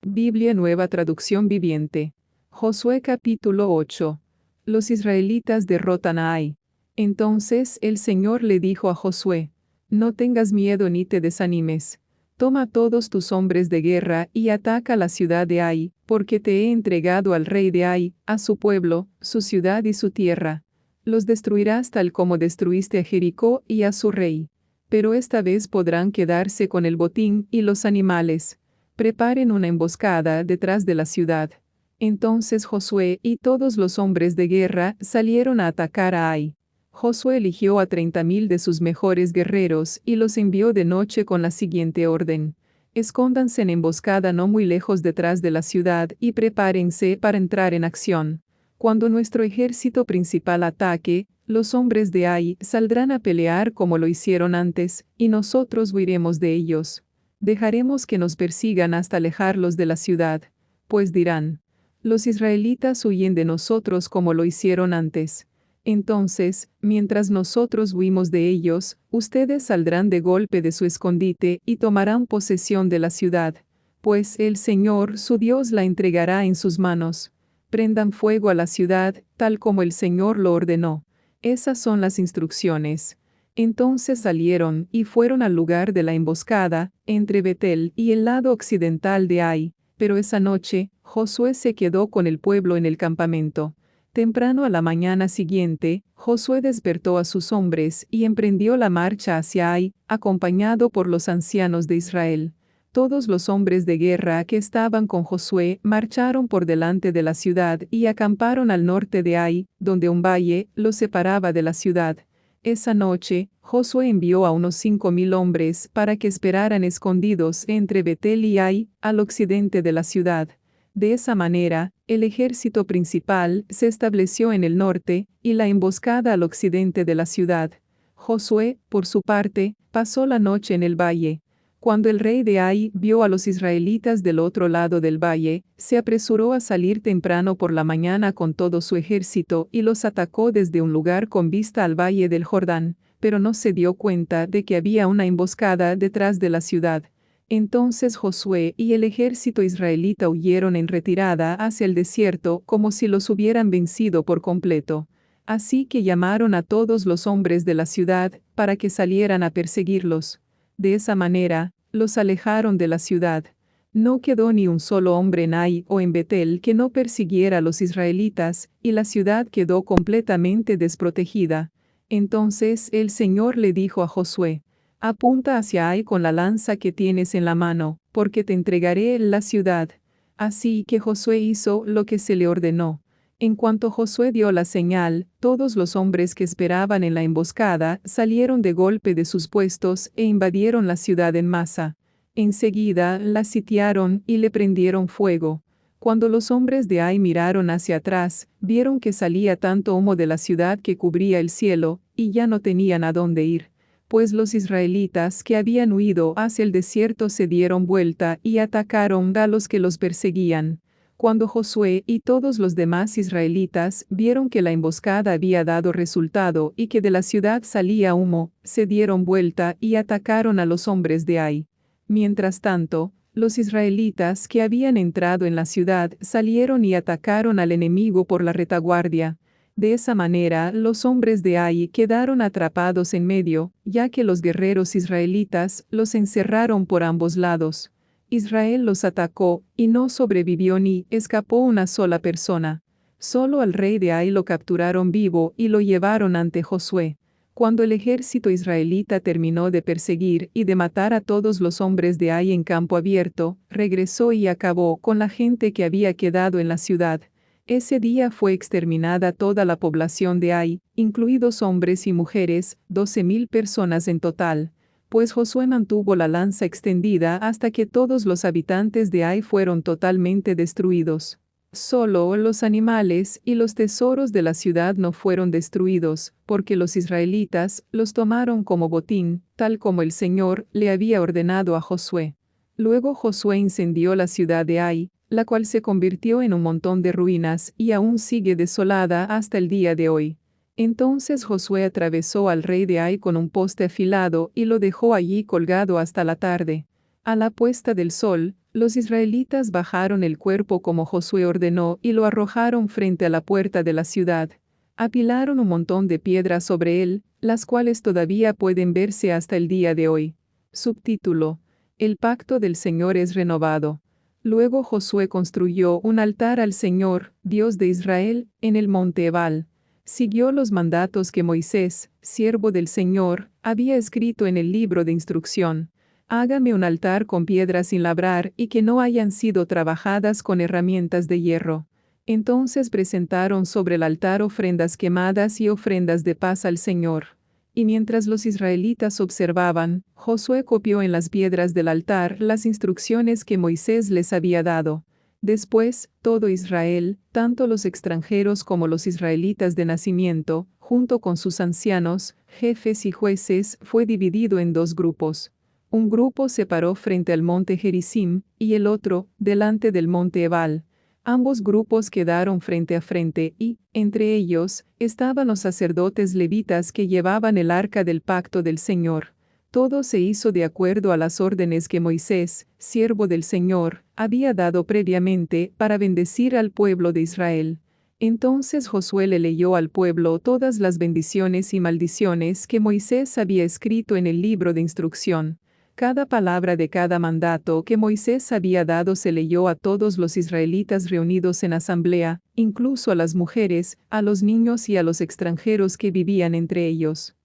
Biblia Nueva Traducción Viviente. Josué capítulo 8. Los israelitas derrotan a Ai. Entonces el Señor le dijo a Josué: No tengas miedo ni te desanimes. Toma todos tus hombres de guerra y ataca la ciudad de Ai, porque te he entregado al rey de Ai, a su pueblo, su ciudad y su tierra. Los destruirás tal como destruiste a Jericó y a su rey. Pero esta vez podrán quedarse con el botín y los animales. Preparen una emboscada detrás de la ciudad. Entonces Josué y todos los hombres de guerra salieron a atacar a Ai. Josué eligió a 30,000 de sus mejores guerreros y los envió de noche con la siguiente orden: escóndanse en emboscada no muy lejos detrás de la ciudad y prepárense para entrar en acción. Cuando nuestro ejército principal ataque, los hombres de Ai saldrán a pelear como lo hicieron antes, y nosotros huiremos de ellos. Dejaremos que nos persigan hasta alejarlos de la ciudad, pues dirán: los israelitas huyen de nosotros como lo hicieron antes. Entonces, mientras nosotros huimos de ellos, ustedes saldrán de golpe de su escondite y tomarán posesión de la ciudad, pues el Señor su Dios la entregará en sus manos. Prendan fuego a la ciudad, tal como el Señor lo ordenó. Esas son las instrucciones. Entonces salieron y fueron al lugar de la emboscada, entre Betel y el lado occidental de Ai, pero esa noche, Josué se quedó con el pueblo en el campamento. Temprano a la mañana siguiente, Josué despertó a sus hombres y emprendió la marcha hacia Ai, acompañado por los ancianos de Israel. Todos los hombres de guerra que estaban con Josué marcharon por delante de la ciudad y acamparon al norte de Ai, donde un valle los separaba de la ciudad. Esa noche, Josué envió a unos 5,000 hombres para que esperaran escondidos entre Betel y Ai, al occidente de la ciudad. De esa manera, el ejército principal se estableció en el norte, y la emboscada al occidente de la ciudad. Josué, por su parte, pasó la noche en el valle. Cuando el rey de Ai vio a los israelitas del otro lado del valle, se apresuró a salir temprano por la mañana con todo su ejército y los atacó desde un lugar con vista al valle del Jordán, pero no se dio cuenta de que había una emboscada detrás de la ciudad. Entonces Josué y el ejército israelita huyeron en retirada hacia el desierto como si los hubieran vencido por completo. Así que llamaron a todos los hombres de la ciudad para que salieran a perseguirlos. De esa manera, los alejaron de la ciudad. No quedó ni un solo hombre en Ai o en Betel que no persiguiera a los israelitas, y la ciudad quedó completamente desprotegida. Entonces el Señor le dijo a Josué: apunta hacia Ai con la lanza que tienes en la mano, porque te entregaré la ciudad. Así que Josué hizo lo que se le ordenó. En cuanto Josué dio la señal, todos los hombres que esperaban en la emboscada salieron de golpe de sus puestos e invadieron la ciudad en masa. Enseguida la sitiaron y le prendieron fuego. Cuando los hombres de Ai miraron hacia atrás, vieron que salía tanto humo de la ciudad que cubría el cielo, y ya no tenían a dónde ir. Pues los israelitas que habían huido hacia el desierto se dieron vuelta y atacaron a los que los perseguían. Cuando Josué y todos los demás israelitas vieron que la emboscada había dado resultado y que de la ciudad salía humo, se dieron vuelta y atacaron a los hombres de Ai. Mientras tanto, los israelitas que habían entrado en la ciudad salieron y atacaron al enemigo por la retaguardia. De esa manera los hombres de Ai quedaron atrapados en medio, ya que los guerreros israelitas los encerraron por ambos lados. Israel los atacó, y no sobrevivió ni escapó una sola persona. Solo al rey de Ai lo capturaron vivo y lo llevaron ante Josué. Cuando el ejército israelita terminó de perseguir y de matar a todos los hombres de Ai en campo abierto, regresó y acabó con la gente que había quedado en la ciudad. Ese día fue exterminada toda la población de Ai, incluidos hombres y mujeres, 12,000 personas en total. Pues Josué mantuvo la lanza extendida hasta que todos los habitantes de Ai fueron totalmente destruidos. Solo los animales y los tesoros de la ciudad no fueron destruidos, porque los israelitas los tomaron como botín, tal como el Señor le había ordenado a Josué. Luego Josué incendió la ciudad de Ai, la cual se convirtió en un montón de ruinas y aún sigue desolada hasta el día de hoy. Entonces Josué atravesó al rey de Ai con un poste afilado y lo dejó allí colgado hasta la tarde. A la puesta del sol, Los israelitas bajaron el cuerpo como Josué ordenó y lo arrojaron frente a la puerta de la ciudad. Apilaron un montón de piedras sobre él, las cuales todavía pueden verse hasta el día de hoy. Subtítulo: El pacto del Señor es renovado. Luego Josué construyó un altar al Señor, Dios de Israel, en el monte Ebal. Siguió los mandatos que Moisés, siervo del Señor, había escrito en el libro de instrucción. Hágame un altar con piedras sin labrar y que no hayan sido trabajadas con herramientas de hierro. Entonces presentaron sobre el altar ofrendas quemadas y ofrendas de paz al Señor. Y mientras los israelitas observaban, Josué copió en las piedras del altar las instrucciones que Moisés les había dado. Después, todo Israel, tanto los extranjeros como los israelitas de nacimiento, junto con sus ancianos, jefes y jueces, fue dividido en dos grupos. Un grupo se paró frente al monte Gerizim, y el otro, delante del monte Ebal. Ambos grupos quedaron frente a frente y, entre ellos, estaban los sacerdotes levitas que llevaban el arca del pacto del Señor. Todo se hizo de acuerdo a las órdenes que Moisés, siervo del Señor, había dado previamente para bendecir al pueblo de Israel. Entonces Josué le leyó al pueblo todas las bendiciones y maldiciones que Moisés había escrito en el libro de instrucción. Cada palabra de cada mandato que Moisés había dado se leyó a todos los israelitas reunidos en asamblea, incluso a las mujeres, a los niños y a los extranjeros que vivían entre ellos.